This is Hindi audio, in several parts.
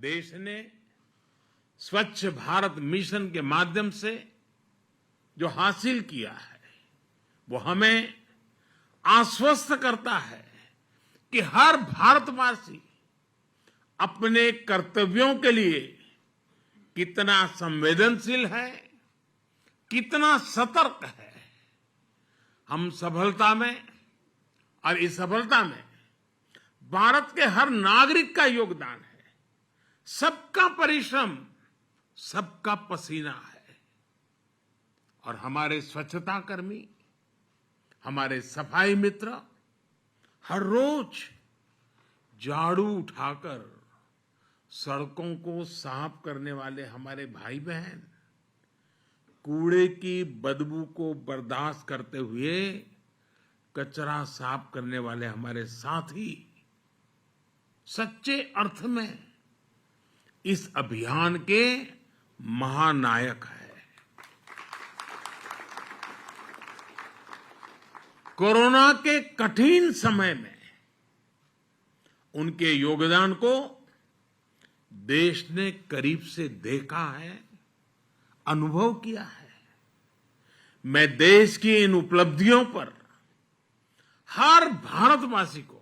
देश ने स्वच्छ भारत मिशन के माध्यम से जो हासिल किया है वो हमें आश्वस्त करता है कि हर भारतवासी अपने कर्तव्यों के लिए कितना संवेदनशील है, कितना सतर्क है। हम सफलता में और इस सफलता में भारत के हर नागरिक का योगदान है, सबका परिश्रम, सबका पसीना है। और हमारे स्वच्छता कर्मी, हमारे सफाई मित्र हर रोज झाड़ू उठाकर सड़कों को साफ करने वाले हमारे भाई बहन, कूड़े की बदबू को बर्दाश्त करते हुए कचरा साफ करने वाले हमारे साथी सच्चे अर्थ में इस अभियान के महानायक हैं। कोरोना के कठिन समय में उनके योगदान को देश ने करीब से देखा है, अनुभव किया है। मैं देश की इन उपलब्धियों पर हर भारतवासी को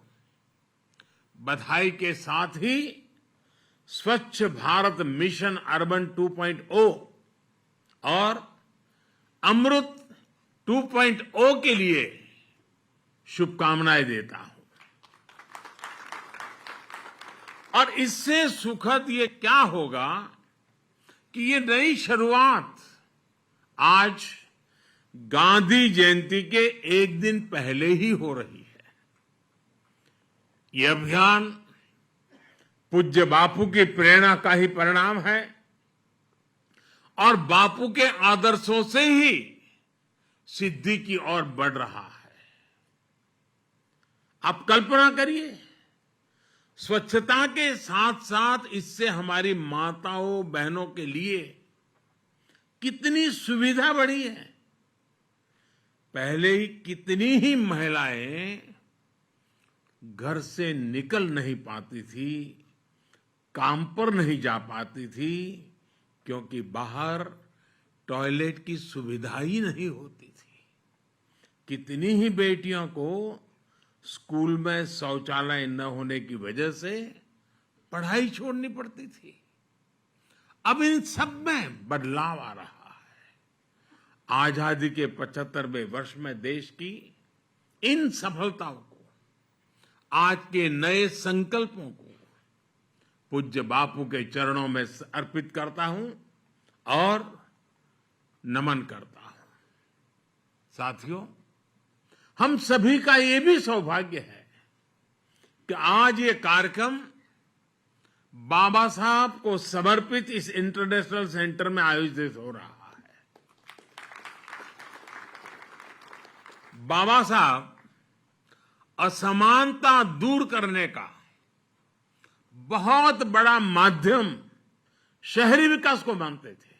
बधाई के साथ ही स्वच्छ भारत मिशन अर्बन 2.0 और अमृत 2.0 के लिए शुभकामनाएं देता हूं। और इससे सुखद ये क्या होगा कि ये नई शुरुआत आज गांधी जयंती के एक दिन पहले ही हो रही है। ये अभियान पूज्य बापू की प्रेरणा का ही परिणाम है और बापू के आदर्शों से ही सिद्धि की ओर बढ़ रहा है। आप कल्पना करिए, स्वच्छता के साथ साथ इससे हमारी माताओं बहनों के लिए कितनी सुविधा बढ़ी है। पहले ही कितनी ही महिलाएं घर से निकल नहीं पाती थी, काम पर नहीं जा पाती थी, क्योंकि बाहर टॉयलेट की सुविधा ही नहीं होती थी। कितनी ही बेटियों को स्कूल में शौचालय न होने की वजह से पढ़ाई छोड़नी पड़ती थी। अब इन सब में बदलाव आ रहा है। आजादी के 75वें वर्ष में देश की इन सफलताओं को, आज के नए संकल्पों को पूज्य बापू के चरणों में अर्पित करता हूं और नमन करता हूं। साथियों, हम सभी का ये भी सौभाग्य है कि आज ये कार्यक्रम बाबा साहब को समर्पित इस इंटरनेशनल सेंटर में आयोजित हो रहा है। बाबा साहब असमानता दूर करने का बहुत बड़ा माध्यम शहरी विकास को मानते थे।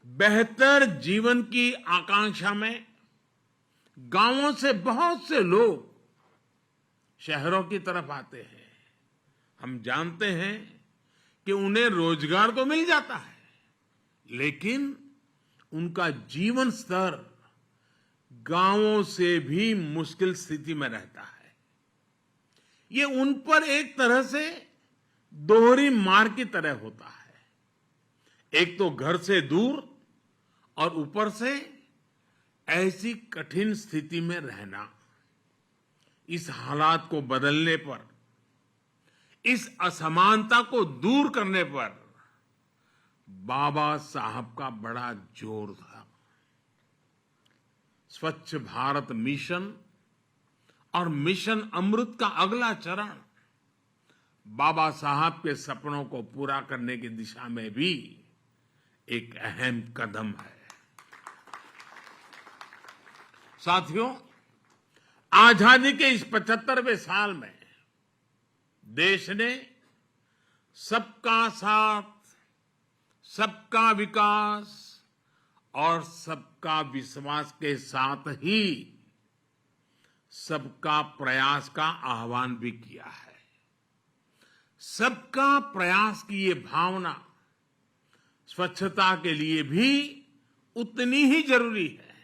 बेहतर जीवन की आकांक्षा में गांवों से बहुत से लोग शहरों की तरफ आते हैं। हम जानते हैं कि उन्हें रोजगार तो मिल जाता है, लेकिन उनका जीवन स्तर गांवों से भी मुश्किल स्थिति में रहता है। ये उन पर एक तरह से दोहरी मार की तरह होता है। एक तो घर से दूर और ऊपर से ऐसी कठिन स्थिति में रहना। इस हालात को बदलने पर, इस असमानता को दूर करने पर बाबा साहब का बड़ा जोर था। स्वच्छ भारत मिशन और मिशन अमृत का अगला चरण बाबा साहब के सपनों को पूरा करने की दिशा में भी एक अहम कदम है। साथियों, आजादी के इस 75वें साल में देश ने सबका साथ, सबका विकास और सबका विश्वास के साथ ही सबका प्रयास का आह्वान भी किया है। सबका प्रयास की ये भावना स्वच्छता के लिए भी उतनी ही जरूरी है।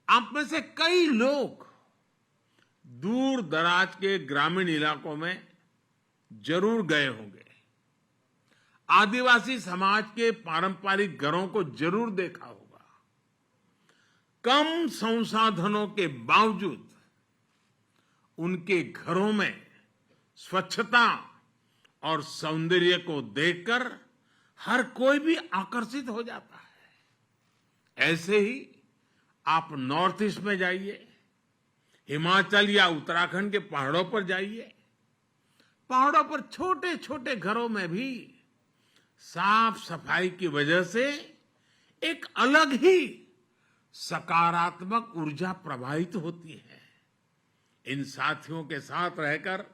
आप में से कई लोग दूर दराज के ग्रामीण इलाकों में जरूर गए होंगे। आदिवासी समाज के पारंपरिक घरों को जरूर देखा होगा। कम संसाधनों के बावजूद उनके घरों में स्वच्छता और सौंदर्य को देखकर हर कोई भी आकर्षित हो जाता है। ऐसे ही आप नॉर्थ ईस्ट में जाइए, हिमाचल या उत्तराखंड के पहाड़ों पर जाइए। पहाड़ों पर छोटे छोटे घरों में भी साफ सफाई की वजह से एक अलग ही सकारात्मक ऊर्जा प्रवाहित होती है। इन साथियों के साथ रहकर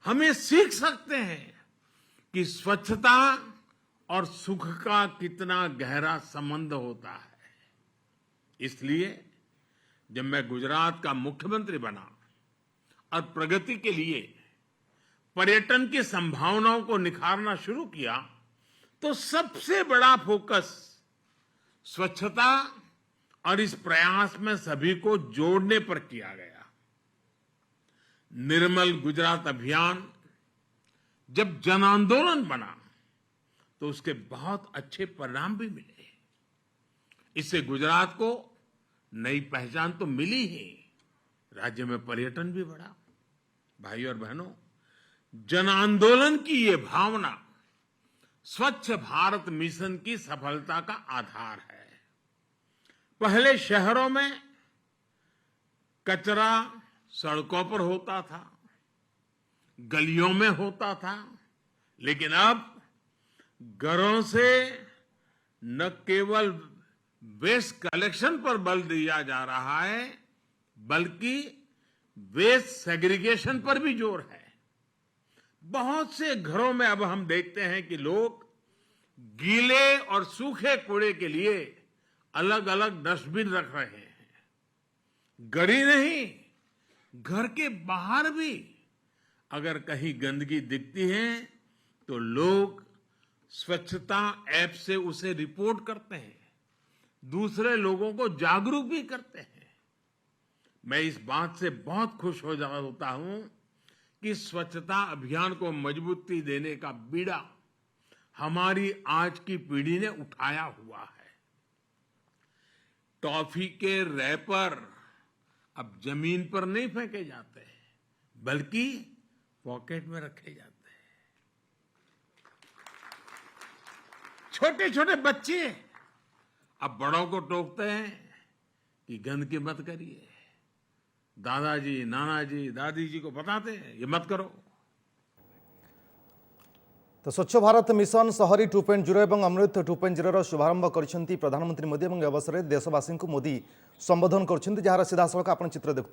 हमें सीख सकते हैं कि स्वच्छता और सुख का कितना गहरा संबंध होता है। इसलिए जब मैं गुजरात का मुख्यमंत्री बना और प्रगति के लिए पर्यटन की संभावनाओं को निखारना शुरू किया, तो सबसे बड़ा फोकस स्वच्छता और इस प्रयास में सभी को जोड़ने पर किया गया। निर्मल गुजरात अभियान जब जन आंदोलन बना तो उसके बहुत अच्छे परिणाम भी मिले। इससे गुजरात को नई पहचान तो मिली ही, राज्य में पर्यटन भी बढ़ा। भाई और बहनों, जन आंदोलन की ये भावना स्वच्छ भारत मिशन की सफलता का आधार है। पहले शहरों में कचरा सड़कों पर होता था, गलियों में होता था, लेकिन अब घरों से न केवल वेस्ट कलेक्शन पर बल दिया जा रहा है, बल्कि वेस्ट सेग्रीगेशन पर भी जोर है। बहुत से घरों में अब हम देखते हैं कि लोग गीले और सूखे कूड़े के लिए अलग अलग डस्टबिन रख रहे हैं। गड़ी नहीं, घर के बाहर भी अगर कहीं गंदगी दिखती है तो लोग स्वच्छता ऐप से उसे रिपोर्ट करते हैं, दूसरे लोगों को जागरूक भी करते हैं। मैं इस बात से बहुत खुश होता हूं कि स्वच्छता अभियान को मजबूती देने का बीड़ा हमारी आज की पीढ़ी ने उठाया हुआ है। टॉफी के रैपर अब जमीन पर नहीं फेंके जाते हैं, बल्कि पॉकेट में रखे जाते हैं। छोटे छोटे बच्चे अब बड़ों को टोकते हैं कि गंदगी मत करिए। दादाजी, नानाजी, दादी जी को बताते हैं ये मत करो। तो स्वच्छ भारत मिशन शहरी 2.0 और अमृत 2.0 शुभारंभ कर प्रधानमंत्री मोदी और अवसर में देशवासी को मोदी संबोधन कर सीधा सड़क आप चित्र देखुते।